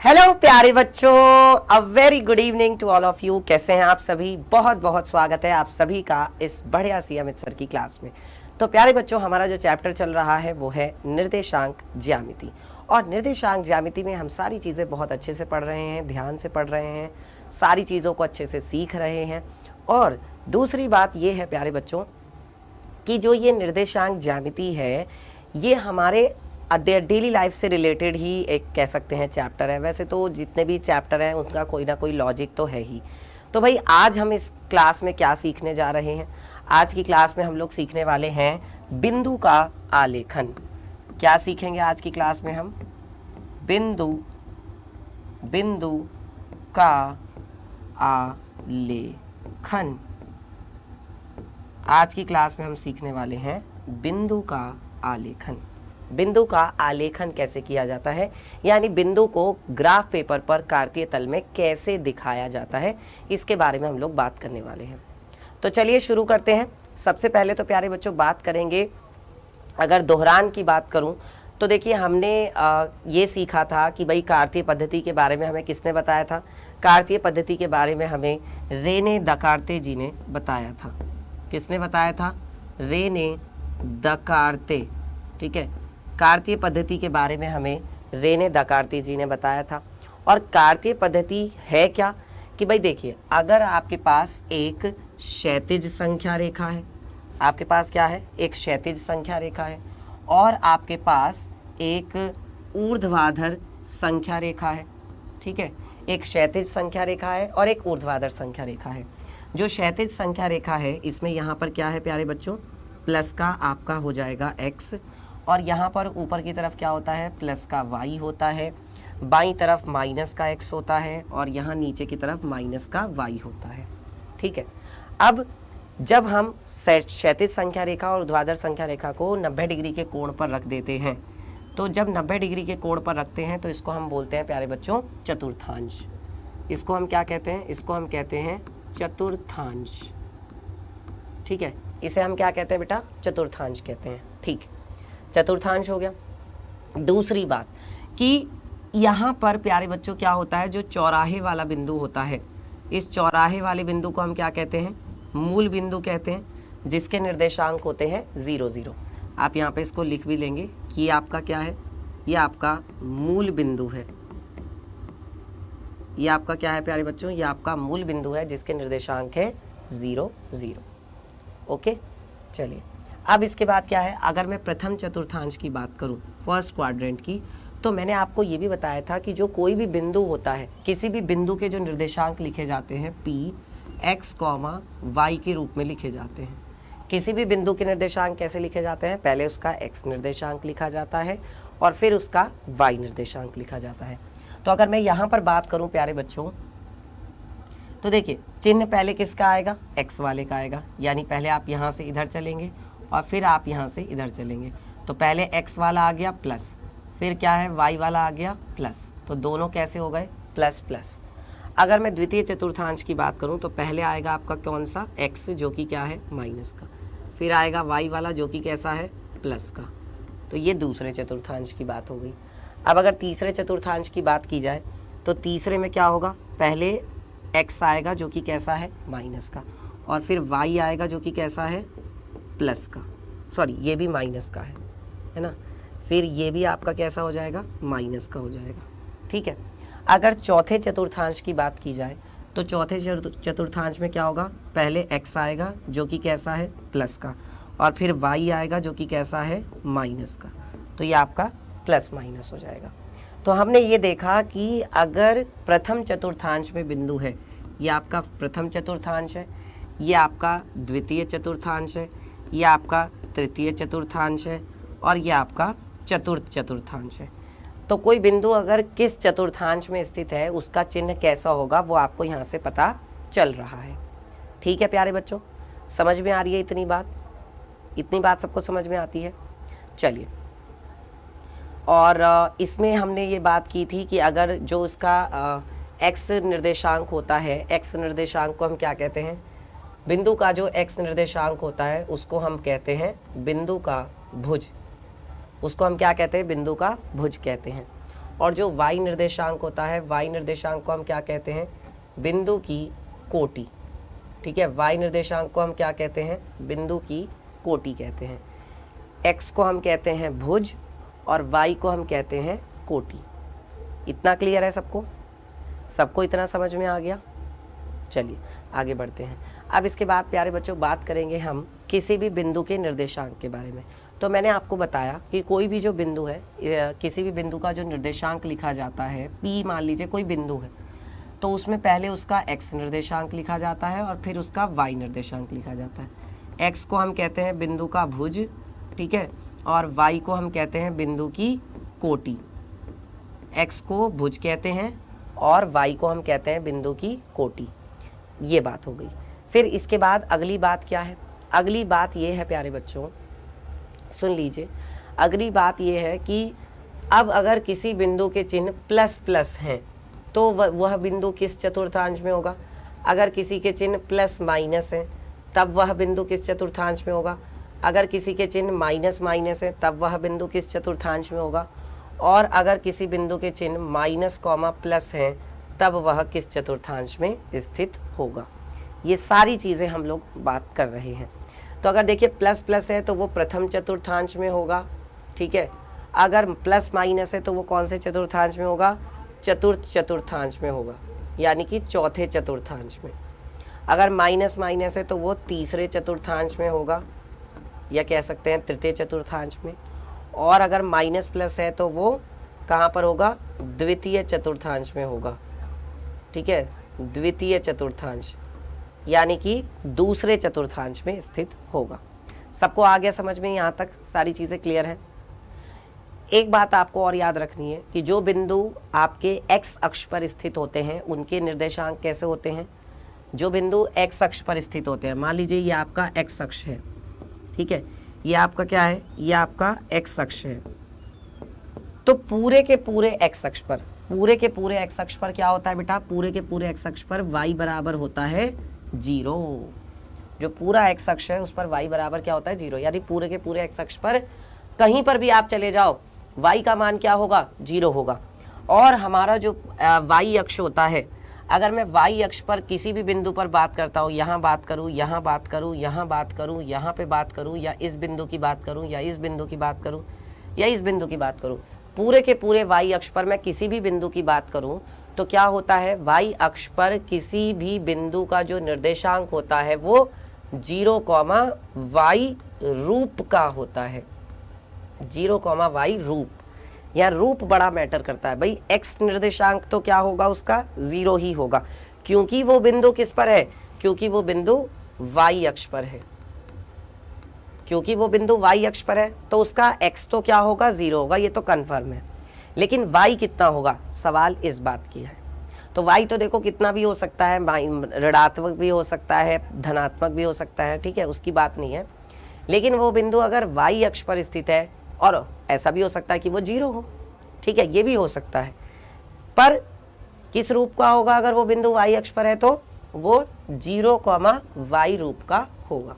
Hello प्यारे बच्चों, a very good evening to all of you. कैसे हैं आप सभी? बहुत बहुत स्वागत है आप सभी का इस बढ़िया सी अमित सर की क्लास में। तो प्यारे बच्चों, हमारा जो चैप्टर चल रहा है वो है निर्देशांक ज्यामिति। और निर्देशांक ज्यामिति में हम सारी चीज़ें बहुत अच्छे से पढ़ रहे हैं, ध्यान से पढ़ रहे हैं, सारी चीज़ों को अच्छे से सीख रहे हैं। और दूसरी बात ये है प्यारे बच्चों कि जो ये निर्देशांक ज्यामिति है ये हमारे डेली लाइफ से रिलेटेड ही एक कह सकते हैं चैप्टर है। वैसे तो जितने भी चैप्टर हैं उनका कोई ना कोई लॉजिक तो है ही। तो भाई आज हम इस क्लास में क्या सीखने जा रहे हैं? आज की क्लास में हम लोग सीखने वाले हैं बिंदु का आलेखन। क्या सीखेंगे आज की क्लास में हम? बिंदु का आलेखन। आज की क्लास में हम सीखने वाले हैं बिंदु का आलेखन। बिंदु का आलेखन कैसे किया जाता है, यानी बिंदु को ग्राफ पेपर पर कार्तीय तल में कैसे दिखाया जाता है, इसके बारे में हम लोग बात करने वाले हैं। तो चलिए शुरू करते हैं। सबसे पहले तो प्यारे बच्चों बात करेंगे, अगर दोहरान की बात करूं तो देखिए हमने ये सीखा था कि भाई कार्तीय पद्धति के बारे में हमें किसने बताया था? कार्तीय पद्धति के बारे में हमें रेने दकार्ते जी ने बताया था। किसने बताया था? रेने दकार्ते। ठीक है, कार्तीय पद्धति के बारे में हमें रेने दकार्ते जी ने बताया था। और कार्तीय पद्धति है क्या कि भाई देखिए, अगर आपके पास एक क्षैतिज संख्या रेखा है, आपके पास क्या है? एक क्षैतिज संख्या रेखा है, और आपके पास एक ऊर्ध्वाधर संख्या रेखा है। ठीक है, एक क्षैतिज संख्या रेखा है और एक ऊर्ध्वाधर संख्या रेखा है। जो क्षैतिज संख्या रेखा है इसमें यहाँ पर क्या है प्यारे बच्चों? प्लस का आपका हो जाएगा x, और यहाँ पर ऊपर की तरफ क्या होता है? प्लस का y होता है। बाईं तरफ माइनस का x होता है, और यहाँ नीचे की तरफ माइनस का y होता है। ठीक है, अब जब हम क्षैतिज संख्या रेखा और ऊर्ध्वाधर संख्या रेखा को 90 डिग्री के कोण पर रख देते हैं, तो जब 90 डिग्री के कोण पर रखते हैं तो इसको हम बोलते हैं प्यारे बच्चों चतुर्थांश। इसको हम क्या कहते हैं? इसको हम कहते हैं चतुर्थांश। ठीक है, इसे हम क्या कहते हैं बेटा? चतुर्थांश कहते हैं। ठीक, चतुर्थांश हो गया। दूसरी बात कि यहाँ पर प्यारे बच्चों क्या होता है? जो चौराहे वाला बिंदु होता है, इस चौराहे वाले बिंदु को हम क्या कहते हैं? मूल बिंदु कहते हैं, जिसके निर्देशांक होते हैं 0 0। आप यहाँ पे इसको लिख भी लेंगे कि ये आपका क्या है? ये आपका मूल बिंदु है। ये आपका क्या है प्यारे बच्चों? ये आपका मूल बिंदु है जिसके निर्देशांक है 0 0। ओके, चलिए अब इसके बाद क्या है? अगर मैं प्रथम चतुर्थांश की बात करूं, फर्स्ट क्वाड्रेंट की, तो मैंने आपको ये भी बताया था कि जो कोई भी बिंदु होता है, किसी भी बिंदु के जो निर्देशांक लिखे जाते हैं p x, y के रूप में लिखे जाते हैं। किसी भी बिंदु के निर्देशांक कैसे लिखे जाते हैं? पहले उसका x निर्देशांक लिखा जाता है और फिर उसका y निर्देशांक लिखा जाता है। तो अगर मैं यहाँ पर बात करूँ प्यारे बच्चों, तो देखिए चिन्ह पहले किसका आएगा? x वाले का आएगा, यानी पहले आप यहाँ से इधर चलेंगे और फिर आप यहाँ से इधर चलेंगे। तो पहले x वाला आ गया प्लस, फिर क्या है? y वाला आ गया प्लस। तो दोनों कैसे हो गए? Plus plus. अगर मैं द्वितीय चतुर्थांश की बात करूँ तो पहले आएगा आपका कौन सा? x, जो कि क्या है? माइनस का। फिर आएगा y वाला जो कि कैसा है? प्लस का। तो ये दूसरे चतुर्थांश की बात हो गई। अब अगर तीसरे चतुर्थांश की बात की जाए तो तीसरे में क्या होगा? पहले x आएगा जो कि कैसा है? माइनस का, और फिर y आएगा जो कि कैसा है? प्लस का। सॉरी, ये भी माइनस का है ना? फिर ये भी आपका कैसा हो जाएगा? माइनस का हो जाएगा। ठीक है, अगर चौथे चतुर्थांश की बात की जाए तो चौथे चतुर्थांश में क्या होगा? पहले x आएगा जो कि कैसा है? प्लस का, और फिर y आएगा जो कि कैसा है? माइनस का। तो ये आपका प्लस माइनस हो जाएगा। तो हमने ये देखा कि अगर प्रथम चतुर्थांश में बिंदु है, ये आपका प्रथम चतुर्थांश है, ये आपका द्वितीय चतुर्थांश है, ये आपका तृतीय चतुर्थांश है, और ये आपका चतुर्थ चतुर्थांश है। तो कोई बिंदु अगर किस चतुर्थांश में स्थित है उसका चिन्ह कैसा होगा वो आपको यहाँ से पता चल रहा है। ठीक है प्यारे बच्चों, समझ में आ रही है इतनी बात? इतनी बात सबको समझ में आती है? चलिए, और इसमें हमने ये बात की थी कि अगर जो उसका x निर्देशांक होता है, x निर्देशांक को हम क्या कहते हैं? बिंदु का जो x निर्देशांक होता है उसको हम कहते हैं बिंदु का भुज। उसको हम क्या कहते हैं? बिंदु का भुज कहते हैं। और जो y निर्देशांक होता है, y निर्देशांक को हम क्या कहते हैं, बिंदु की कोटि। ठीक है, y निर्देशांक को हम क्या कहते हैं, बिंदु की कोटि कहते हैं। x को हम कहते हैं भुज और y को हम कहते हैं कोटि। इतना क्लियर है सबको? सबको इतना समझ में आ गया? चलिए आगे बढ़ते हैं। अब इसके बाद प्यारे बच्चों बात करेंगे हम किसी भी बिंदु के निर्देशांक के बारे में। तो मैंने आपको बताया कि कोई भी जो बिंदु है, किसी भी बिंदु का जो निर्देशांक लिखा जाता है, P मान लीजिए कोई बिंदु है, तो उसमें पहले उसका x निर्देशांक लिखा जाता है और फिर उसका y निर्देशांक लिखा जाता है। x को हम कहते हैं बिंदु का भुज, ठीक है, और y को हम कहते हैं बिंदु की कोटि। x को भुज कहते हैं और y को हम कहते हैं बिंदु की कोटि। ये बात हो गई। फिर इसके बाद अगली बात क्या है? अगली बात ये है प्यारे बच्चों, सुन लीजिए, अगली बात ये है कि अब अगर किसी बिंदु के चिन्ह प्लस प्लस हैं तो वह बिंदु किस चतुर्थांश में होगा? अगर किसी के चिन्ह प्लस माइनस हैं तब वह बिंदु किस चतुर्थांश में होगा? अगर किसी के चिन्ह माइनस माइनस है तब वह बिंदु किस चतुर्थांश में होगा? और अगर किसी बिंदु के चिन्ह माइनस कॉमा प्लस हैं तब वह किस चतुर्थांश में स्थित होगा? ये सारी चीज़ें हम लोग बात कर रहे हैं। तो अगर देखिए प्लस प्लस है तो वो प्रथम चतुर्थांश में होगा, ठीक है। अगर प्लस माइनस है तो वो कौन से चतुर्थांश में होगा? चतुर्थ चतुर्थांश में होगा, यानी कि चौथे चतुर्थांश में। अगर माइनस माइनस है तो वो तीसरे चतुर्थांश में होगा, या कह सकते हैं तृतीय चतुर्थांश में। और अगर माइनस प्लस है तो वो कहाँ पर होगा? द्वितीय चतुर्थांश में होगा, ठीक है, द्वितीय चतुर्थांश, यानी कि दूसरे चतुर्थांश में स्थित होगा। सबको आ गया समझ में? यहाँ तक सारी चीज़ें क्लियर हैं। एक बात आपको और याद रखनी है कि जो बिंदु आपके x अक्ष पर स्थित होते हैं उनके निर्देशांक कैसे होते हैं? जो बिंदु x अक्ष पर स्थित होते हैं, मान लीजिए ये आपका x अक्ष है, ठीक है, ये आपका क्या है? ये आपका x अक्ष है। तो पूरे के पूरे x अक्ष पर, पूरे के पूरे x अक्ष पर क्या होता है बेटा? पूरे के पूरे x अक्ष पर y बराबर होता है 0। जो पूरा x अक्ष है उस पर y बराबर क्या होता है? 0। यानी पूरे के पूरे x अक्ष पर कहीं पर भी आप चले जाओ, y का मान क्या होगा? 0 होगा। और हमारा जो y अक्ष होता है, अगर मैं y अक्ष पर किसी भी बिंदु पर बात करता हूँ, यहाँ बात करूँ, यहाँ बात करूँ, यहाँ बात करूँ, यहाँ पे बात करूँ, या इस बिंदु की बात करूँ, या इस बिंदु की बात करूँ, या इस बिंदु की बात करूँ, पूरे के पूरे y अक्ष पर मैं किसी भी बिंदु की बात करूँ तो क्या होता है? y अक्ष पर किसी भी बिंदु का जो निर्देशांक होता है वो 0, y रूप का होता है। 0, y रूप, या रूप बड़ा मैटर करता है भाई। x निर्देशांक तो क्या होगा? उसका 0 ही होगा, क्योंकि वो बिंदु किस पर है? क्योंकि वो बिंदु y अक्ष पर है। क्योंकि वो बिंदु y अक्ष पर है तो उसका x तो क्या होगा? 0 होगा, ये तो कन्फर्म है। लेकिन y कितना होगा? सवाल इस बात की है। तो y तो देखो कितना भी हो सकता है, ऋणात्मक भी हो सकता है, धनात्मक भी हो सकता है, ठीक है, उसकी बात नहीं है। लेकिन वो बिंदु अगर y अक्ष पर स्थित है, और ऐसा भी हो सकता है कि वो 0 हो, ठीक है, ये भी हो सकता है, पर किस रूप का होगा? अगर वो बिंदु y अक्ष पर है तो वो 0, y रूप का होगा।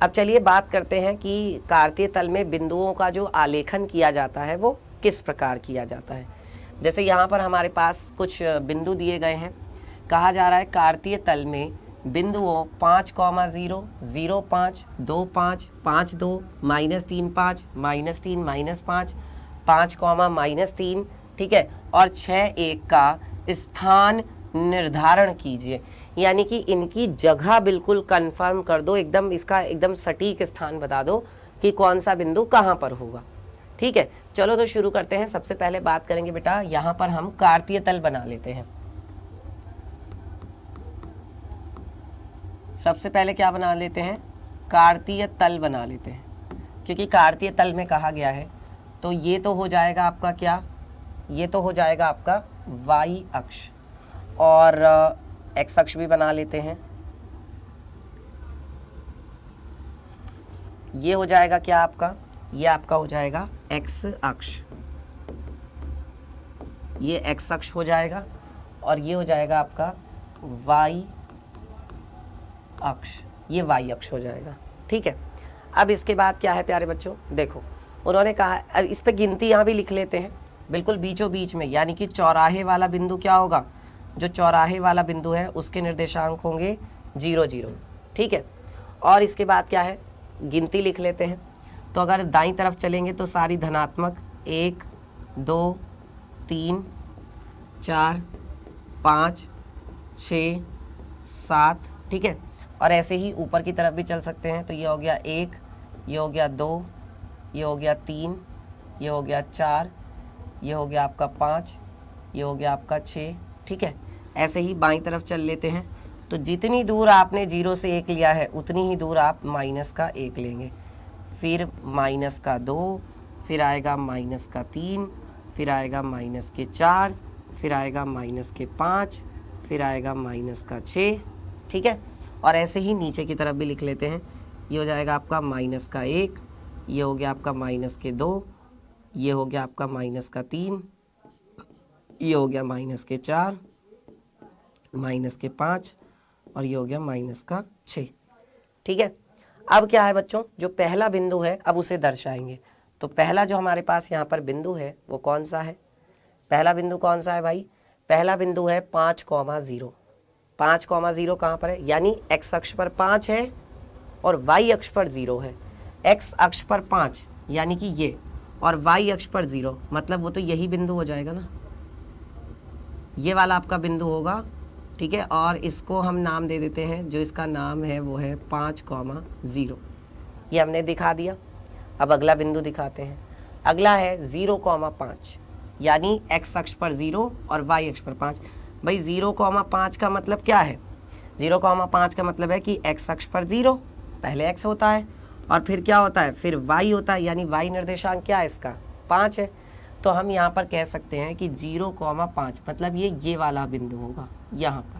अब चलिए बात करते हैं कि कार्तीय तल में बिंदुओं का जो आलेखन किया जाता है वो किस प्रकार किया जाता है। जैसे यहाँ पर हमारे पास कुछ बिंदु दिए गए हैं, कहा जा रहा है कार्तीय तल में बिंदुओं 5, 0, 0, 5, 2, 5, 5, 2, -3, 5, -3, -5, 5, -3, ठीक है, और 6, 1 का स्थान निर्धारण कीजिए। यानी कि इनकी जगह बिल्कुल कंफर्म कर दो, एकदम इसका एकदम सटीक स्थान बता दो कि कौन सा बिंदु कहाँ पर होगा, ठीक है। चलो तो शुरू करते हैं। सबसे पहले बात करेंगे बेटा, यहाँ पर हम कार्तीय तल बना लेते हैं। सबसे पहले क्या बना लेते हैं? कार्तीय तल बना लेते हैं, क्योंकि कार्तीय तल में कहा गया है। तो ये तो हो जाएगा आपका क्या? ये तो हो जाएगा आपका y अक्ष, और x अक्ष भी बना लेते हैं। ये हो जाएगा क्या आपका? ये आपका हो जाएगा x अक्ष, ये x अक्ष हो जाएगा, और ये हो जाएगा आपका y अक्ष, ये y अक्ष हो जाएगा, ठीक है। अब इसके बाद क्या है प्यारे बच्चों? देखो उन्होंने कहा, अब इस पे गिनती यहाँ भी लिख लेते हैं। बिल्कुल बीचों बीच में, यानी कि चौराहे वाला बिंदु क्या होगा, जो चौराहे वाला बिंदु है उसके निर्देशांक होंगे 0 0। ठीक है, और इसके बाद क्या है, गिनती लिख लेते हैं। तो अगर दाईं तरफ चलेंगे तो सारी धनात्मक, 1 2 3 4 5 6 7, ठीक है। और ऐसे ही ऊपर की तरफ भी चल सकते हैं। तो ये हो गया 1, ये हो गया 2, ये हो गया 3, ये हो गया 4, ये हो गया आपका 5, ये हो गया आपका 6, ठीक है। ऐसे ही बाईं तरफ चल लेते हैं। तो जितनी दूर आपने 0 से 1 लिया है उतनी ही दूर आप माइनस का 1 लेंगे, फिर माइनस का 2, फिर आएगा माइनस का 3, फिर आएगा माइनस के 4, फिर आएगा माइनस के 5, फिर आएगा माइनस का 6, ठीक है। और ऐसे ही नीचे की तरफ भी लिख लेते हैं। ये हो जाएगा आपका माइनस का 1, ये हो गया आपका माइनस के 2, ये हो गया आपका माइनस का 3, ये हो गया माइनस के 4, माइनस के 5, और ये हो गया माइनस का 6, ठीक है। अब क्या है बच्चों, जो पहला बिंदु है अब उसे दर्शाएंगे। तो पहला जो हमारे पास यहाँ पर बिंदु है वो कौन सा है, पहला बिंदु कौन सा है भाई, पहला बिंदु है 5,0। 5,0 कहाँ पर है, यानी x अक्ष पर 5 है और y अक्ष पर 0 है। x अक्ष पर 5 यानी कि ये, और y अक्ष पर 0, मतलब वो तो यही बिंदु हो जाएगा ना, ये वाला आपका बिंदु होगा, ठीक है। और इसको हम नाम दे देते हैं, जो इसका नाम है वो है 5,0। ये हमने दिखा दिया। अब अगला बिंदु दिखाते हैं। अगला है 0,5, यानी x अक्ष पर 0 और y अक्ष पर 5। भाई 0,5 का मतलब क्या है, 0,5 का मतलब है कि x अक्ष पर 0, पहले x होता है और फिर क्या होता है, फिर y होता है, यानी y निर्देशांक क्या है इसका, 5 है। तो हम यहाँ पर कह सकते हैं कि 0,5 मतलब ये वाला बिंदु होगा, यहाँ पर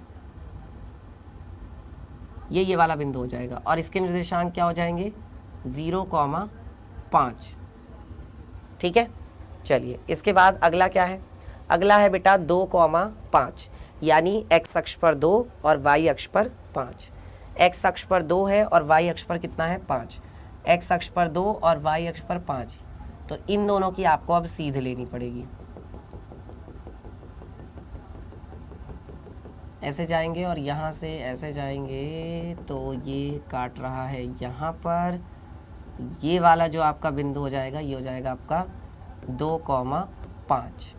ये वाला बिंदु हो जाएगा, और इसके निर्देशांक क्या हो जाएंगे, 0,5, ठीक है। चलिए इसके बाद अगला क्या है, अगला है बेटा 2,5, यानी x अक्ष पर 2 और y अक्ष पर 5। x अक्ष पर 2 है और y अक्ष पर कितना है, 5। x अक्ष पर 2 और y अक्ष पर 5, तो इन दोनों की आपको अब सीध लेनी पड़ेगी। ऐसे जाएंगे और यहाँ से ऐसे जाएंगे, तो ये काट रहा है यहाँ पर, ये वाला जो आपका बिंदु हो जाएगा ये हो जाएगा आपका 2,5,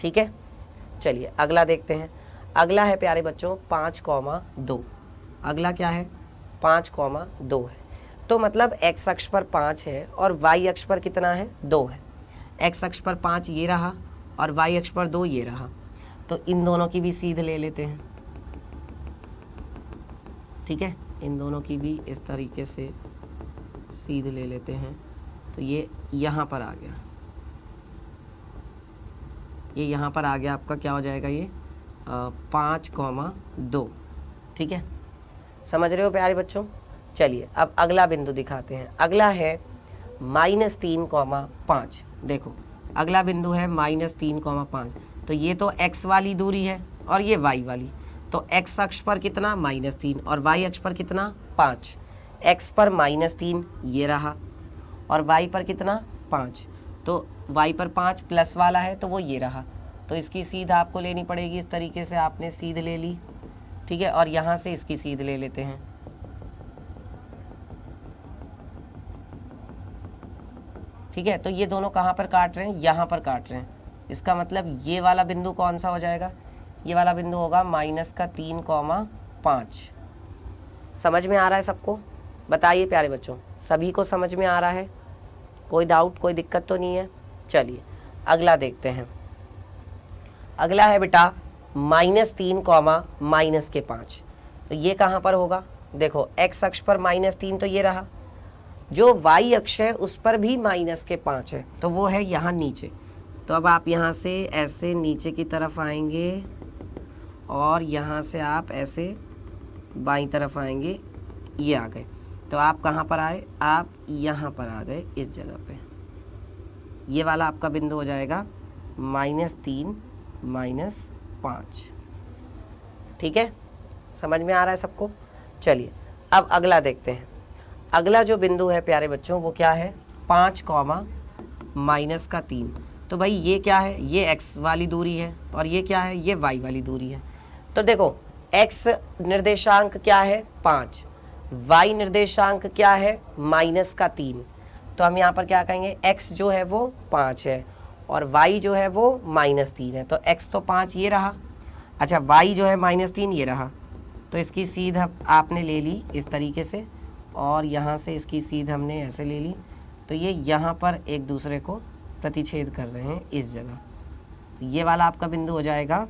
ठीक है। चलिए अगला देखते हैं। अगला है प्यारे बच्चों 5,2। अगला क्या है, 5,2 है। तो मतलब x अक्ष पर 5 है और y अक्ष पर कितना है, 2 है। x अक्ष पर 5 ये रहा और y अक्ष पर 2 ये रहा, तो इन दोनों की भी सीध ले लेते हैं, ठीक है। इन दोनों की भी इस तरीके से सीध ले लेते हैं। तो ये यहाँ पर आ गया, ये यहाँ पर आ गया आपका, क्या हो जाएगा ये 5,2, ठीक है। समझ रहे हो प्यारे बच्चों। चलिए अब अगला बिंदु दिखाते हैं। अगला है -3,5। देखो अगला बिंदु है -3,5। तो ये तो x वाली दूरी है और ये y वाली, तो x अक्ष पर कितना, -3, और y अक्ष पर कितना, 5। x पर -3 ये रहा और y पर कितना, 5। तो y पर 5 प्लस वाला है तो वो ये रहा, तो इसकी सीध आपको लेनी पड़ेगी। इस तरीके से आपने सीध ले ली, ठीक है। और यहाँ से इसकी सीध ले लेते हैं, ठीक है। तो ये दोनों कहाँ पर काट रहे हैं, यहाँ पर काट रहे हैं। इसका मतलब ये वाला बिंदु कौन सा हो जाएगा, ये वाला बिंदु होगा -3,5। समझ में आ रहा है सबको, बताइए प्यारे बच्चों, सभी को समझ में आ रहा है, कोई डाउट कोई दिक्कत तो नहीं है। चलिए अगला देखते हैं। अगला है बेटा -3, -5। तो ये कहाँ पर होगा, देखो x अक्ष पर -3 तो ये रहा, जो y अक्ष है उस पर भी -5 है, तो वो है यहाँ नीचे। तो अब आप यहाँ से ऐसे नीचे की तरफ आएंगे और यहाँ से आप ऐसे बाईं तरफ आएंगे, ये आ गए। तो आप कहाँ पर आए, आप यहाँ पर आ गए, इस जगह पे। ये वाला आपका बिंदु हो जाएगा -3, -5, ठीक है। समझ में आ रहा है सबको। चलिए अब अगला देखते हैं। अगला जो बिंदु है प्यारे बच्चों वो क्या है, 5, -3। तो भाई ये क्या है, ये x वाली दूरी है और ये क्या है, ये y वाली दूरी है। तो देखो x निर्देशांक क्या है 5, y निर्देशांक क्या है -3। तो हम यहाँ पर क्या कहेंगे, x जो है वो 5 है और y जो है वो -3 है। तो x तो 5 ये रहा, अच्छा y जो है -3 ये रहा। तो इसकी सीध आपने ले ली इस तरीके से और यहाँ से इसकी सीध हमने ऐसे ले ली। तो ये यहाँ पर एक दूसरे को प्रतिच्छेद कर रहे हैं इस जगह। तो ये वाला आपका बिंदु हो जाएगा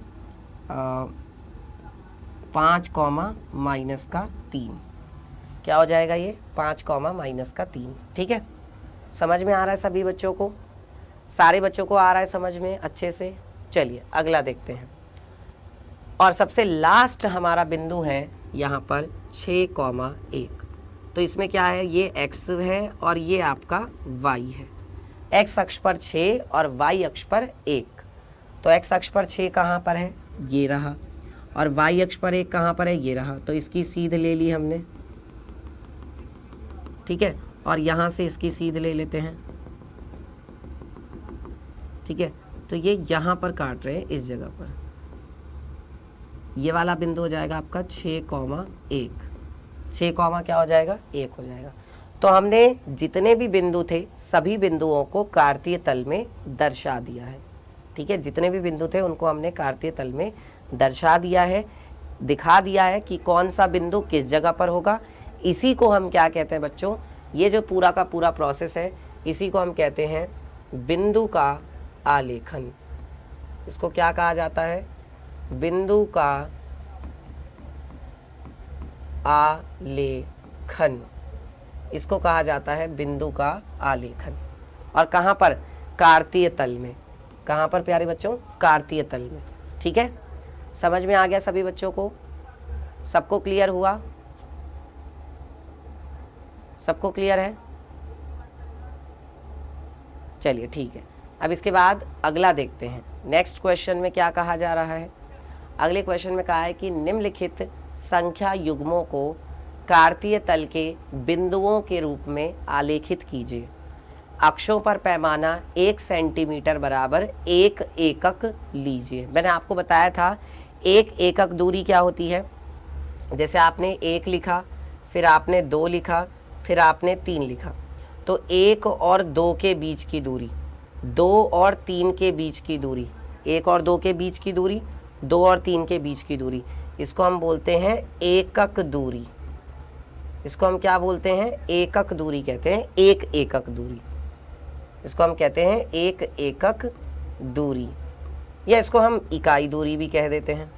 5, -3। क्या हो जाएगा ये 5, -3। ठीक है, समझ में आ रहा है सभी बच्चों को, सारे बच्चों को आ रहा है समझ में अच्छे से। चलिए अगला देखते हैं। और सबसे लास्ट हमारा बिंदु है यहाँ पर 6,1। तो इसमें क्या है, ये x है और ये आपका y है। x अक्ष पर 6 और y अक्ष पर 1। तो x अक्ष पर 6 कहाँ पर है, ये रहा, और y अक्ष पर 1 कहाँ पर है, ये रहा। तो इसकी सीध ले ली हमने, ठीक है, और यहाँ से इसकी सीध ले लेते हैं, ठीक है। तो ये यहाँ पर काट रहे हैं इस जगह पर। ये वाला बिंदु हो जाएगा आपका 6,1। 6, क्या हो जाएगा, 1 हो जाएगा। तो हमने जितने भी बिंदु थे सभी बिंदुओं को कार्तीय तल में दर्शा दिया है। ठीक है, जितने भी बिंदु थे उनको हमने कार्तीय तल में दर्शा दिया है, दिखा दिया है कि कौन सा बिंदु किस जगह पर होगा। इसी को हम क्या कहते हैं बच्चों, ये जो पूरा का पूरा प्रोसेस है इसी को हम कहते हैं बिंदु का आलेखन। इसको क्या कहा जाता है, बिंदु का आलेखन। इसको कहा जाता है बिंदु का आलेखन। और कहाँ पर, कार्तीय तल में। कहाँ पर प्यारे बच्चों, कार्तीय तल में। ठीक है, समझ में आ गया सभी बच्चों को, सबको क्लियर हुआ, सबको क्लियर है। चलिए ठीक है, अब इसके बाद अगला देखते हैं। नेक्स्ट क्वेश्चन में क्या कहा जा रहा है, अगले क्वेश्चन में कहा है कि निम्नलिखित संख्या युग्मों को कार्तीय तल के बिंदुओं के रूप में आलेखित कीजिए। अक्षों पर पैमाना 1 सेंटीमीटर बराबर 1 एकक लीजिए। मैंने आपको बताया था 1 एकक दूरी क्या होती है। जैसे आपने 1 लिखा, फिर आपने 2 लिखा, फिर आपने 3 लिखा, तो 1 और 2 के बीच की दूरी, 2 और 3 के बीच की दूरी, 1 और 2 के बीच की दूरी, 2 और 3 के बीच की दूरी, इसको हम बोलते हैं एकक दूरी। इसको हम क्या बोलते हैं, एकक दूरी कहते हैं, एक एकक दूरी। इसको हम कहते हैं एक एकक दूरी, या इसको हम इकाई दूरी भी कह देते हैं।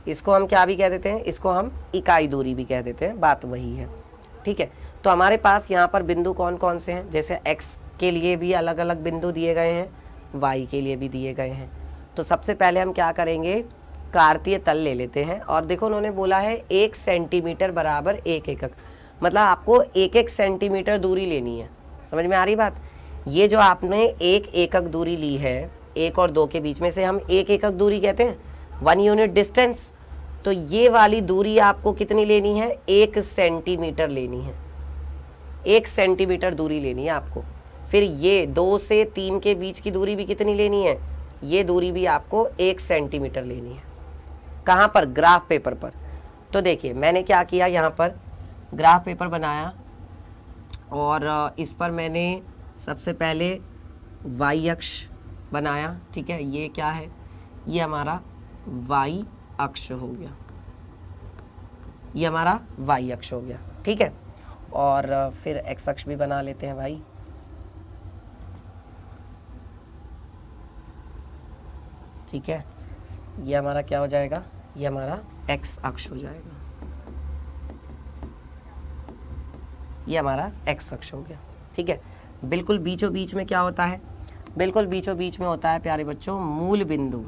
इसको हम क्या भी कह देते हैं, इसको हम इकाई दूरी भी कह देते हैं, बात वही है। ठीक है, तो हमारे पास यहाँ पर बिंदु कौन कौन से हैं, जैसे x के लिए भी अलग अलग बिंदु दिए गए हैं, y के लिए भी दिए गए हैं। तो सबसे पहले हम क्या करेंगे, कार्तीय तल ले लेते हैं। और देखो उन्होंने बोला है 1 सेंटीमीटर बराबर 1 एकक, मतलब आपको 1-1 सेंटीमीटर दूरी लेनी है। समझ में आ रही बात। ये जो आपने 1 एकक दूरी ली है, 1 और 2 के बीच में से हम 1 एकक दूरी कहते हैं, 1 यूनिट डिस्टेंस। तो ये वाली दूरी आपको कितनी लेनी है, 1 सेंटीमीटर लेनी है, 1 सेंटीमीटर दूरी लेनी है आपको। फिर ये 2 से 3 के बीच की दूरी भी कितनी लेनी है, ये दूरी भी आपको 1 सेंटीमीटर लेनी है। कहाँ पर, ग्राफ पेपर पर। तो देखिए मैंने क्या किया, यहाँ पर ग्राफ पेपर बनाया और इस पर मैंने सबसे पहले y अक्ष बनाया। ठीक है, ये क्या है, ये हमारा y अक्ष हो गया, ये हमारा y अक्ष हो गया। ठीक है, और फिर x अक्ष भी बना लेते हैं भाई। ठीक है, ये हमारा क्या हो जाएगा, ये हमारा x अक्ष हो जाएगा, ये हमारा x अक्ष हो गया। ठीक है, बिल्कुल बीचों बीच में क्या होता है, बिल्कुल बीचों बीच में होता है प्यारे बच्चों मूल बिंदु।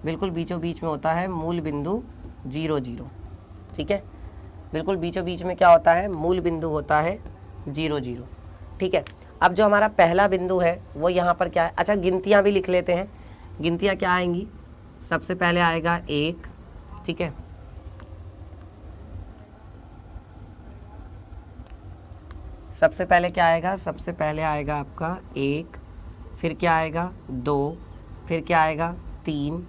बिल्कुल बीचों बीच में होता है मूल बिंदु 0, 0। ठीक है, बिल्कुल बीचों बीच में क्या होता है, मूल बिंदु होता है 0, 0। ठीक है, अब जो हमारा पहला बिंदु है वो यहाँ पर क्या है, अच्छा गिनतियाँ भी लिख लेते हैं। गिनतियाँ क्या आएंगी, सबसे पहले आएगा 1, ठीक है, सबसे पहले क्या आएगा, सबसे पहले आएगा आपका 1, फिर क्या आएगा 2, फिर क्या आएगा 3,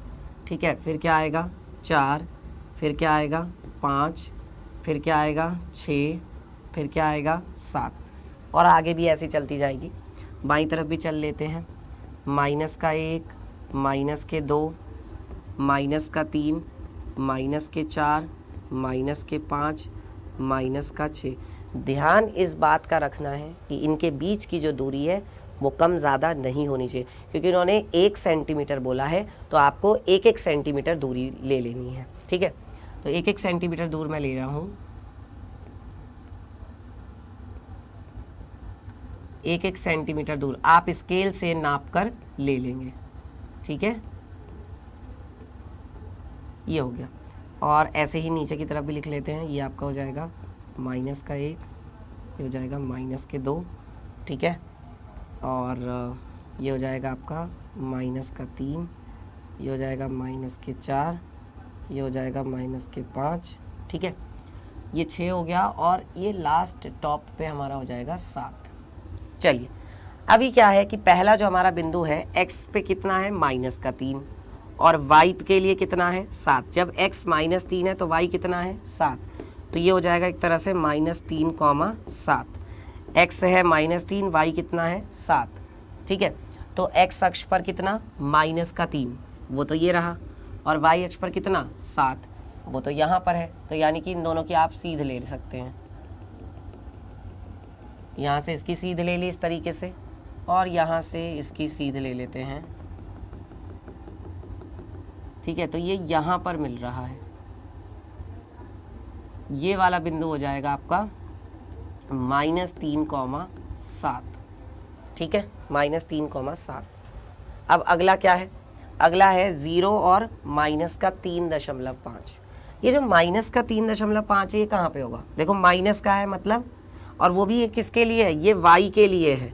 ठीक है, फिर क्या आएगा 4, फिर क्या आएगा 5, फिर क्या आएगा 6, फिर क्या आएगा 7, और आगे भी ऐसी चलती जाएगी। बाईं तरफ भी चल लेते हैं। माइनस का 1, माइनस के 2, माइनस का 3, माइनस के 4, माइनस के 5, माइनस का 6। ध्यान इस बात का रखना है कि इनके बीच की जो दूरी है वो कम ज़्यादा नहीं होनी चाहिए, क्योंकि इन्होंने 1 सेंटीमीटर बोला है तो आपको 1-1 सेंटीमीटर दूरी ले लेनी है, ठीक है। तो 1-1 सेंटीमीटर दूर मैं ले रहा हूँ, 1-1 सेंटीमीटर दूर आप स्केल से नाप कर ले लेंगे, ठीक है। ये हो गया, और ऐसे ही नीचे की तरफ भी लिख लेते हैं। ये आपका हो जाएगा माइनस का 1, ये हो जाएगा माइनस के 2, ठीक है, और ये हो जाएगा आपका माइनस का 3, ये हो जाएगा माइनस के 4, ये हो जाएगा माइनस के 5, ठीक है। ये 6 हो गया, और ये लास्ट टॉप पे हमारा हो जाएगा 7। चलिए, अभी क्या है कि पहला जो हमारा बिंदु है x पे कितना है, माइनस का 3, और y के लिए कितना है 7। जब x माइनस 3 है तो y कितना है 7, तो ये हो जाएगा एक तरह से -3,7। x है -3, y कितना है 7, ठीक है। तो x अक्ष पर कितना, -3, वो तो ये रहा, और y अक्ष पर कितना 7, वो तो यहाँ पर है। तो यानी कि इन दोनों की आप सीध ले सकते हैं। यहाँ से इसकी सीध ले ली इस तरीके से, और यहाँ से इसकी सीध ले लेते हैं, ठीक है। तो ये यहाँ पर मिल रहा है, ये वाला बिंदु हो जाएगा आपका -3,7, ठीक है, -3,7। अब अगला क्या है, अगला है 0 और -3.5। ये जो -3.5 है ये कहाँ पे होगा, देखो माइनस का है मतलब, और वो भी ये किसके लिए है, ये y के लिए है,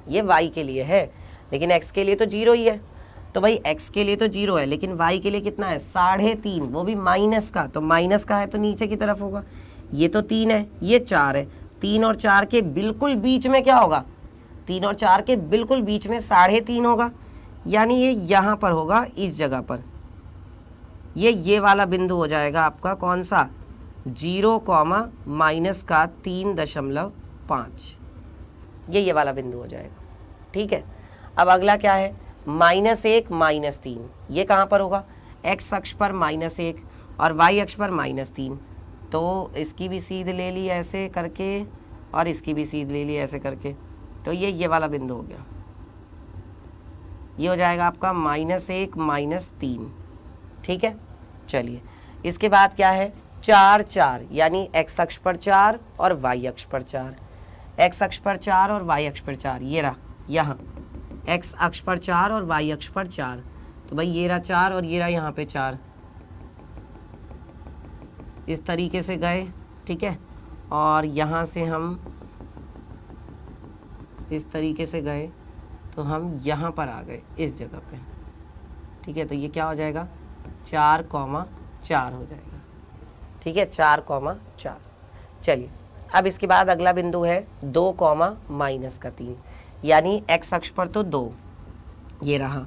ये y के लिए है, लेकिन x के लिए तो 0 ही है। तो भाई x के लिए तो 0 है, लेकिन y के लिए कितना है 3.5, वो भी माइनस का, तो माइनस का है तो नीचे की तरफ होगा। ये तो 3 है, ये 4 है, 3 और 4 के बिल्कुल बीच में क्या होगा, 3 और 4 के बिल्कुल बीच में 3.5 होगा, यानी ये यहाँ पर होगा, इस जगह पर। ये वाला बिंदु हो जाएगा आपका कौन सा, 0, -3.5, ये वाला बिंदु हो जाएगा, ठीक है। अब अगला क्या है, -1, -3, ये कहाँ पर होगा, x अक्ष पर -1 और y अक्ष पर -3। तो इसकी भी सीध ले ली ऐसे करके, और इसकी भी सीध ले ली ऐसे करके, तो ये वाला बिंदु हो गया। ये हो जाएगा आपका -1, -3, ठीक है। चलिए, इसके बाद क्या है, 4, 4, यानी x अक्ष पर 4 और y अक्ष पर 4, x अक्ष पर 4 और y अक्ष पर 4, ये रहा यहाँ x अक्ष पर 4 और y अक्ष पर 4। तो भाई ये रहा 4 और ये रहा यहाँ पे 4, इस तरीके से गए, ठीक है। और यहाँ से हम इस तरीके से गए तो हम यहाँ पर आ गए इस जगह पे, ठीक है। तो ये क्या हो जाएगा, 4,4 हो जाएगा, ठीक है, 4,4। चलिए, अब इसके बाद अगला बिंदु है 2, -3, यानी x अक्ष पर तो 2, ये रहा,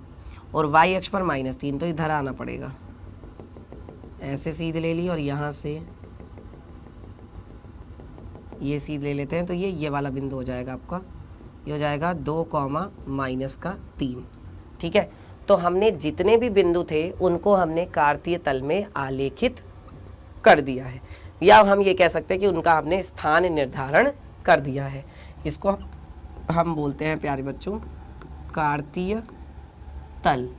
और y अक्ष पर -3, तो इधर आना पड़ेगा, ऐसे सीध ले ली, और यहाँ से ये सीध ले लेते हैं। तो ये वाला बिंदु हो जाएगा आपका, ये हो जाएगा 2, -3, ठीक है। तो हमने जितने भी बिंदु थे उनको हमने कार्तीय तल में आलेखित कर दिया है, या हम ये कह सकते हैं कि उनका हमने स्थान निर्धारण कर दिया है। इसको हम बोलते हैं प्यारे बच्चों कार्तीय तल।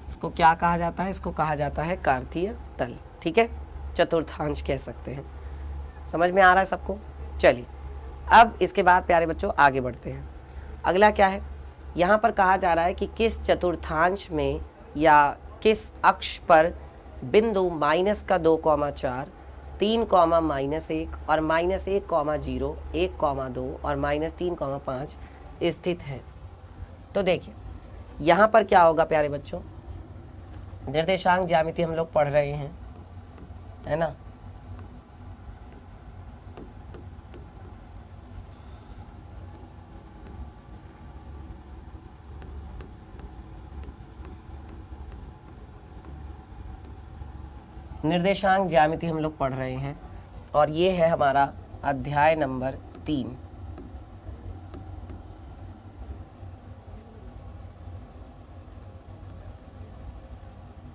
इसको क्या कहा जाता है, इसको कहा जाता है कार्तीय तल, ठीक है, चतुर्थांश कह सकते हैं। समझ में आ रहा है सबको। चलिए, अब इसके बाद प्यारे बच्चों आगे बढ़ते हैं। अगला क्या है, यहाँ पर कहा जा रहा है कि किस चतुर्थांश में या किस अक्ष पर बिंदु -2,4, 3, -1 और -1,0, 1,2 और -3,5 स्थित है। तो देखिए यहाँ पर क्या होगा प्यारे बच्चों, निर्देशांक ज्यामिति हम लोग पढ़ रहे हैं, है ना। निर्देशांक ज्यामिति हम लोग पढ़ रहे हैं और ये है हमारा अध्याय नंबर 3।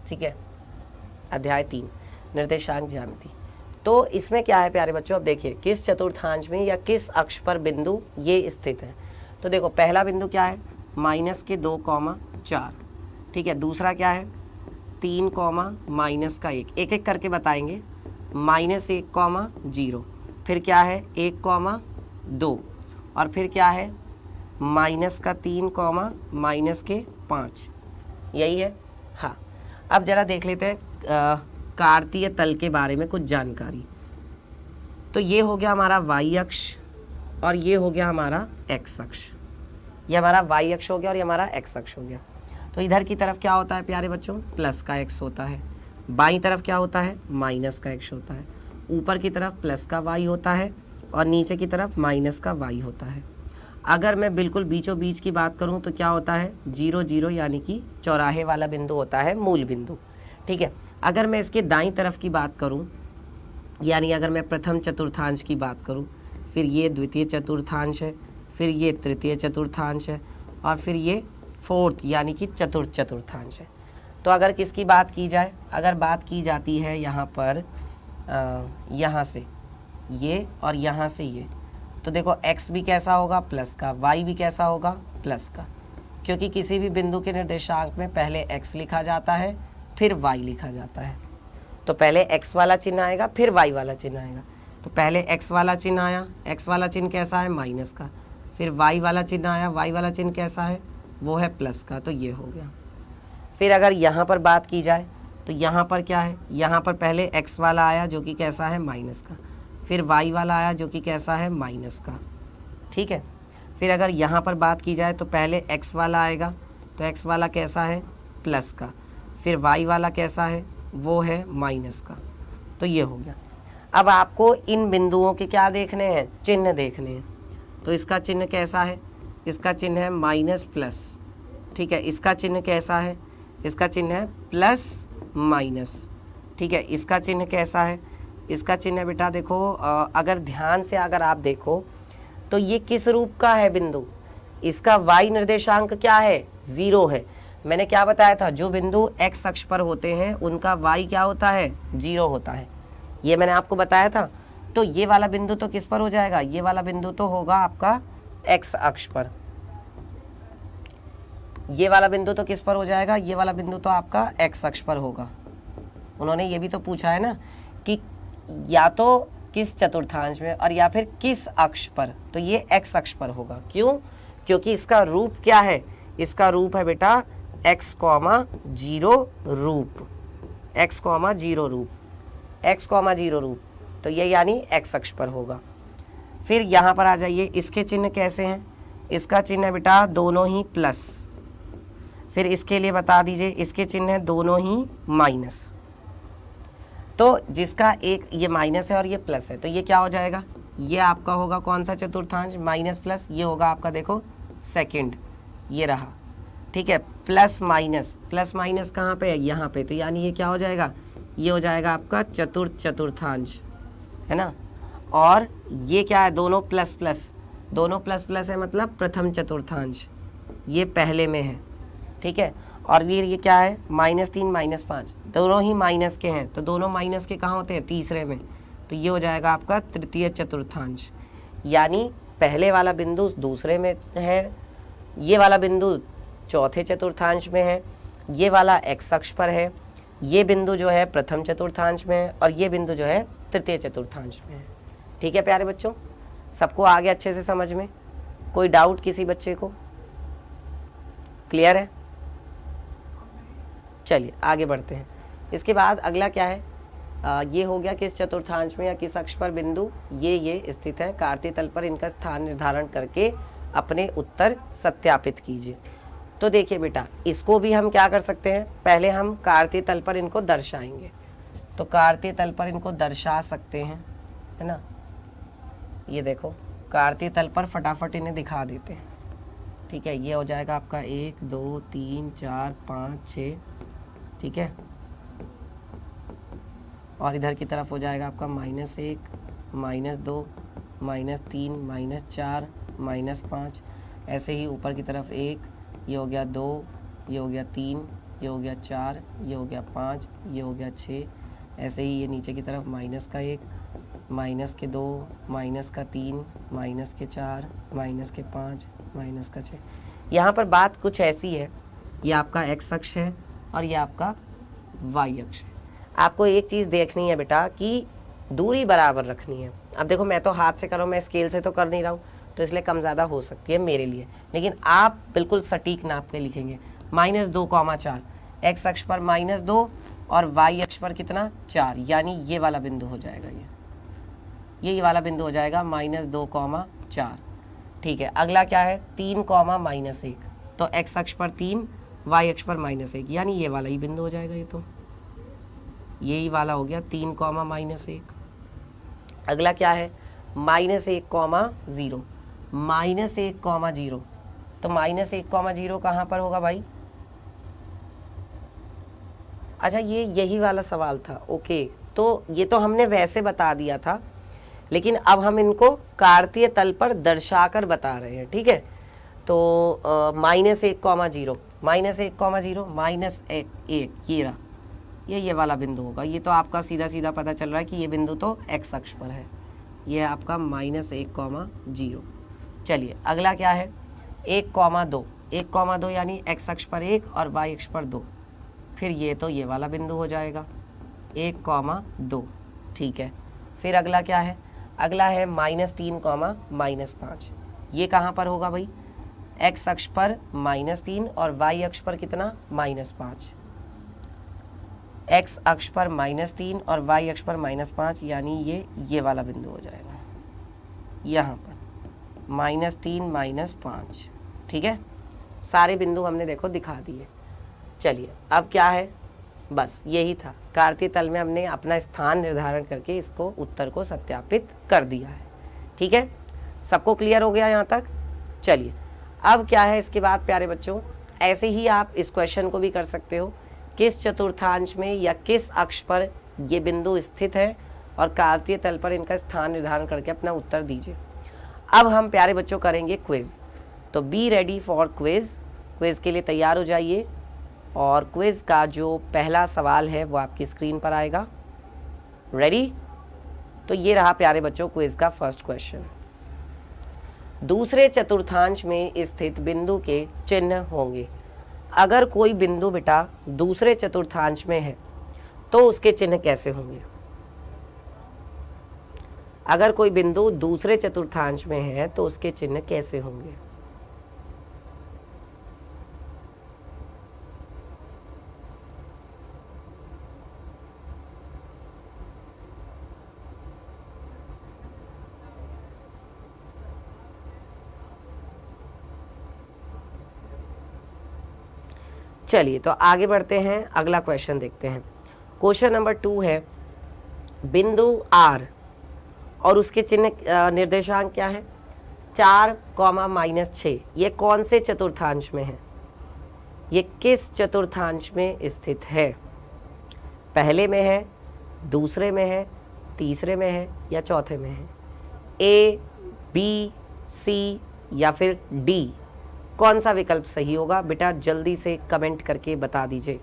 ठीक है, अध्याय 3 निर्देशांक ज्यामिति। तो इसमें क्या है प्यारे बच्चों, अब देखिए किस चतुर्थांश में या किस अक्ष पर बिंदु ये स्थित है। तो देखो पहला बिंदु क्या है, -2,4। ठीक है, दूसरा क्या है 3, -1, एक एक करके बताएंगे। -1, 0, फिर क्या है 1, 2, और फिर क्या है -3, -5, यही है। हाँ, अब जरा देख लेते हैं कार्तीय तल के बारे में कुछ जानकारी। तो ये हो गया हमारा y अक्ष और ये हो गया हमारा x अक्ष। ये हमारा y अक्ष हो गया और ये हमारा x अक्ष हो गया। तो इधर की तरफ क्या होता है प्यारे बच्चों, प्लस का x होता है, बाईं तरफ क्या होता है माइनस का x होता है, ऊपर की तरफ प्लस का y होता है और नीचे की तरफ माइनस का y होता है। अगर मैं बिल्कुल बीचों बीच की बात करूं तो क्या होता है 0, 0, यानी कि चौराहे वाला बिंदु होता है मूल बिंदु। ठीक है, अगर मैं इसके दाईं तरफ की बात करूं, यानी अगर मैं प्रथम चतुर्थांश की बात करूं, फिर ये द्वितीय चतुर्थांश है, फिर ये तृतीय चतुर्थांश है और फिर ये फोर्थ यानी कि चतुर्थ चतुर्थांश है। तो अगर किसकी बात की जाए, अगर बात की जाती है यहाँ पर यहाँ से ये और यहाँ से ये, तो देखो x भी कैसा होगा प्लस का, y भी कैसा होगा प्लस का, क्योंकि किसी भी बिंदु के निर्देशांक में पहले x लिखा जाता है फिर y लिखा जाता है। तो पहले x वाला चिन्ह आएगा फिर y वाला चिन्ह आएगा। तो पहले x वाला चिन्ह आया, x वाला चिन्ह कैसा है माइनस का, फिर y वाला चिन्ह आया, y वाला चिन्ह कैसा है वो है प्लस का, तो ये हो गया। फिर अगर यहाँ पर बात की जाए तो यहाँ पर क्या है, यहाँ पर पहले x वाला आया जो कि कैसा है माइनस का, फिर y वाला आया जो कि कैसा है माइनस का। ठीक है, फिर अगर यहाँ पर बात की जाए तो पहले x वाला आएगा, तो x वाला कैसा है प्लस का, फिर y वाला कैसा है वो है माइनस का, तो ये हो गया। अब आपको इन बिंदुओं के क्या देखने हैं, चिन्ह देखने हैं। तो इसका चिन्ह कैसा है, इसका चिन्ह है माइनस प्लस। ठीक है, इसका चिन्ह कैसा है, इसका चिन्ह है प्लस माइनस। ठीक है, इसका चिन्ह कैसा है, इसका चिन्ह बेटा देखो अगर ध्यान से अगर आप देखो तो ये किस रूप का है बिंदु, इसका y निर्देशांक क्या है 0 है। मैंने क्या बताया था, जो बिंदु x अक्ष पर होते हैं उनका y क्या होता है 0 होता है, ये मैंने आपको बताया था। तो ये वाला बिंदु तो किस पर हो जाएगा, ये वाला बिंदु तो होगा आपका x अक्ष पर। ये वाला बिंदु तो किस पर हो जाएगा, ये वाला बिंदु तो आपका x अक्ष पर होगा। उन्होंने ये भी तो पूछा है ना कि या तो किस चतुर्थांश में और या फिर किस अक्ष पर, तो ये x अक्ष पर होगा। क्यों, क्योंकि इसका रूप क्या है, इसका रूप है बेटा x, 0 रूप, x, 0 रूप, x, 0 रूप, तो ये यानी x अक्ष पर होगा। फिर यहाँ पर आ जाइए, इसके चिन्ह कैसे हैं, इसका चिन्ह है बेटा दोनों ही प्लस, फिर इसके लिए बता दीजिए इसके चिन्ह है दोनों ही माइनस। तो जिसका एक ये माइनस है और ये प्लस है, तो ये क्या हो जाएगा, ये आपका होगा कौन सा चतुर्थांश माइनस प्लस, ये होगा आपका देखो सेकंड, ये रहा। ठीक है, प्लस माइनस, प्लस माइनस कहाँ पे है यहाँ पे, तो यानी ये क्या हो जाएगा, ये हो जाएगा आपका चतुर्थ चतुर्थांश, है ना। और ये क्या है, दोनों प्लस प्लस, दोनों प्लस प्लस है मतलब प्रथम चतुर्थांश, ये पहले में है। ठीक है, और ये क्या है -3 -5, दोनों ही माइनस के हैं, तो दोनों माइनस के कहाँ होते हैं तीसरे में, तो ये हो जाएगा आपका तृतीय चतुर्थांश। यानी पहले वाला बिंदु दूसरे में है, ये वाला बिंदु चौथे चतुर्थांश में है, ये वाला x अक्ष पर है, ये बिंदु जो है प्रथम चतुर्थांश में है और ये बिंदु जो है तृतीय चतुर्थांश में है। ठीक है प्यारे बच्चों, सबको आ गया अच्छे से समझ में, कोई डाउट किसी बच्चे को, क्लियर है। चलिए आगे बढ़ते हैं। इसके बाद अगला क्या है, ये हो गया किस चतुर्थांश में या किस अक्ष पर बिंदु ये स्थित है, कार्तीय तल पर इनका स्थान निर्धारण करके अपने उत्तर सत्यापित कीजिए। तो देखिए बेटा, इसको भी हम क्या कर सकते हैं, पहले हम कार्तीय तल पर इनको दर्शाएंगे। तो कार्तीय तल पर इनको दर्शा सकते हैं, है ना। ये देखो कार्तीय तल पर फटाफट इन्हें दिखा देते हैं। ठीक है, ये हो जाएगा आपका 1 2 3 4 5 6, ठीक है। और इधर की तरफ हो जाएगा आपका -1, -2, -3, -4, -5, ऐसे ही ऊपर की तरफ 1, ये हो गया 2, ये हो गया 3, ये हो गया 4, ये हो गया 5, ये हो गया 6, ऐसे ही ये नीचे की तरफ -1, -2, -3, -4, -5, -6। यहाँ पर बात कुछ ऐसी है, ये आपका x अक्ष है और ये आपका y अक्ष है। आपको एक चीज़ देखनी है बेटा कि दूरी बराबर रखनी है। अब देखो मैं तो हाथ से कर रहा हूँ, मैं स्केल से तो कर नहीं रहा हूँ, तो इसलिए कम ज़्यादा हो सकती है मेरे लिए, लेकिन आप बिल्कुल सटीक नाप के लिखेंगे। -2,4 x अक्ष पर -2 और y अक्ष पर कितना 4, यानी ये वाला बिंदु हो जाएगा, ये वाला बिंदु हो जाएगा -2,4। ठीक है, अगला क्या है 3,-1, तो x अक्ष पर 3, y अक्ष पर -1, यानी ये वाला ही बिंदु हो जाएगा। ये तो यही वाला हो गया 3,-1। अगला क्या है -1,0, -1,0, तो -1,0 कहाँ पर होगा भाई? अच्छा, ये यही वाला सवाल था। ओके, तो ये तो हमने वैसे बता दिया था, लेकिन अब हम इनको कार्तीय तल पर दर्शाकर बता रहे हैं। ठीक है, तो -1,0, -1,0, ये वाला बिंदु होगा। ये तो आपका सीधा सीधा पता चल रहा है कि ये बिंदु तो x अक्ष पर है, ये है आपका -1,0। चलिए अगला क्या है 1,2, 1,2 यानी x अक्ष पर 1 और y अक्ष पर 2, फिर ये तो ये वाला बिंदु हो जाएगा 1,2। ठीक है, फिर अगला क्या है? अगला है -3, -5, ये कहाँ पर होगा भाई? x अक्ष पर -3 और y अक्ष पर कितना -5, x अक्ष पर -3 और y अक्ष पर -5, यानी ये वाला बिंदु हो जाएगा यहाँ पर -3 -5। ठीक है, सारे बिंदु हमने देखो दिखा दिए। चलिए अब क्या है, बस यही था, कार्तीय तल में हमने अपना स्थान निर्धारण करके इसको उत्तर को सत्यापित कर दिया है। ठीक है, सबको क्लियर हो गया यहाँ तक? चलिए अब क्या है इसके बाद प्यारे बच्चों, ऐसे ही आप इस क्वेश्चन को भी कर सकते हो, किस चतुर्थांश में या किस अक्ष पर ये बिंदु स्थित है और कार्तीय तल पर इनका स्थान निर्धारण करके अपना उत्तर दीजिए। अब हम प्यारे बच्चों करेंगे क्विज, तो be ready for quiz. Quiz के लिए तैयार हो जाइए, और क्विज का जो पहला सवाल है वो आपकी स्क्रीन पर आएगा। रेडी? तो ये रहा प्यारे बच्चों क्विज का फर्स्ट क्वेश्चन। दूसरे चतुर्थांश में स्थित बिंदु के चिन्ह होंगे। अगर कोई बिंदु बेटा दूसरे चतुर्थांश में है तो उसके चिन्ह कैसे होंगे? अगर कोई बिंदु दूसरे चतुर्थांश में है तो उसके चिन्ह कैसे होंगे? चलिए तो आगे बढ़ते हैं, अगला क्वेश्चन देखते हैं। क्वेश्चन नंबर 2 है, बिंदु R और उसके चिन्ह निर्देशांक क्या है? 4, -6। ये कौन से चतुर्थांश में है? ये किस चतुर्थांश में स्थित है? पहले में है, दूसरे में है, तीसरे में है या चौथे में है? A, B, C या फिर D, कौन सा विकल्प सही होगा? बेटा जल्दी से कमेंट करके बता दीजिए।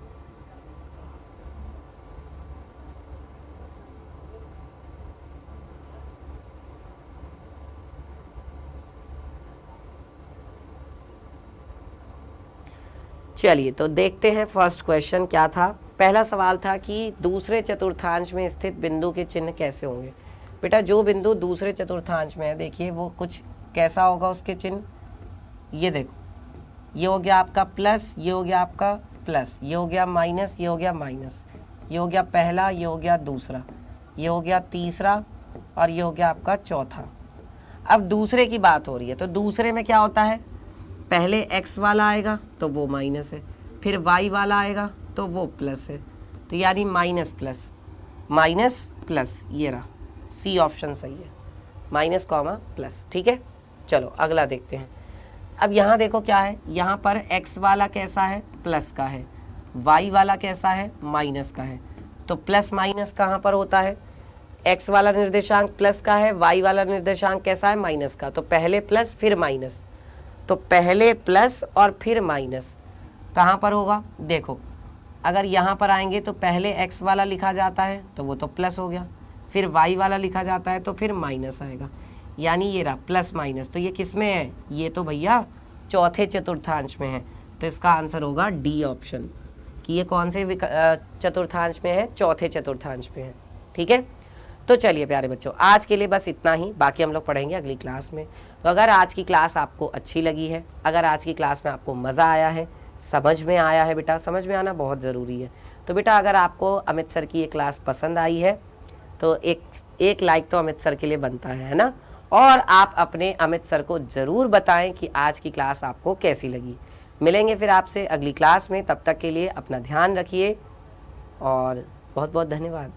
चलिए तो देखते हैं फर्स्ट क्वेश्चन क्या था। पहला सवाल था कि दूसरे चतुर्थांश में स्थित बिंदु के चिन्ह कैसे होंगे। बेटा जो बिंदु दूसरे चतुर्थांश में है, देखिए वो कुछ कैसा होगा उसके चिन्ह। ये देखो, ये हो गया आपका प्लस, ये हो गया आपका प्लस, ये हो गया माइनस, ये हो गया माइनस, ये हो गया पहला, ये हो गया दूसरा, ये हो गया तीसरा और ये हो गया आपका चौथा। अब दूसरे की बात हो रही है, तो दूसरे में क्या होता है? पहले x वाला आएगा तो वो माइनस है, फिर y वाला आएगा तो वो प्लस है, तो यानी माइनस प्लस, ये रहा सी ऑप्शन सही है, माइनस कॉमा प्लस। ठीक है, चलो अगला देखते हैं। अब यहाँ देखो क्या है, यहाँ पर x वाला कैसा है? प्लस का है, y वाला कैसा है? माइनस का है। तो प्लस माइनस कहाँ पर होता है, x वाला निर्देशांक प्लस का है, y वाला निर्देशांक कैसा है, माइनस का। तो पहले प्लस फिर माइनस, तो पहले प्लस और फिर माइनस कहाँ पर होगा, देखो अगर यहाँ पर आएंगे तो पहले x वाला लिखा जाता है तो वो तो प्लस हो गया, फिर y वाला लिखा जाता है तो फिर माइनस आएगा, यानी ये रहा प्लस माइनस। तो ये किस में है, ये तो भैया चौथे चतुर्थांश में है, तो इसका आंसर होगा डी ऑप्शन, कि ये कौन से चतुर्थांश में है, चौथे चतुर्थांश में है। ठीक है, तो चलिए प्यारे बच्चों, आज के लिए बस इतना ही, बाकी हम लोग पढ़ेंगे अगली क्लास में। तो अगर आज की क्लास आपको अच्छी लगी है, अगर आज की क्लास में आपको मज़ा आया है, समझ में आया है, बेटा समझ में आना बहुत ज़रूरी है, तो बेटा अगर आपको अमित सर की ये क्लास पसंद आई है तो एक लाइक तो अमित सर के लिए बनता है ना। और आप अपने अमित सर को ज़रूर बताएं कि आज की क्लास आपको कैसी लगी। मिलेंगे फिर आपसे अगली क्लास में, तब तक के लिए अपना ध्यान रखिए और बहुत बहुत धन्यवाद।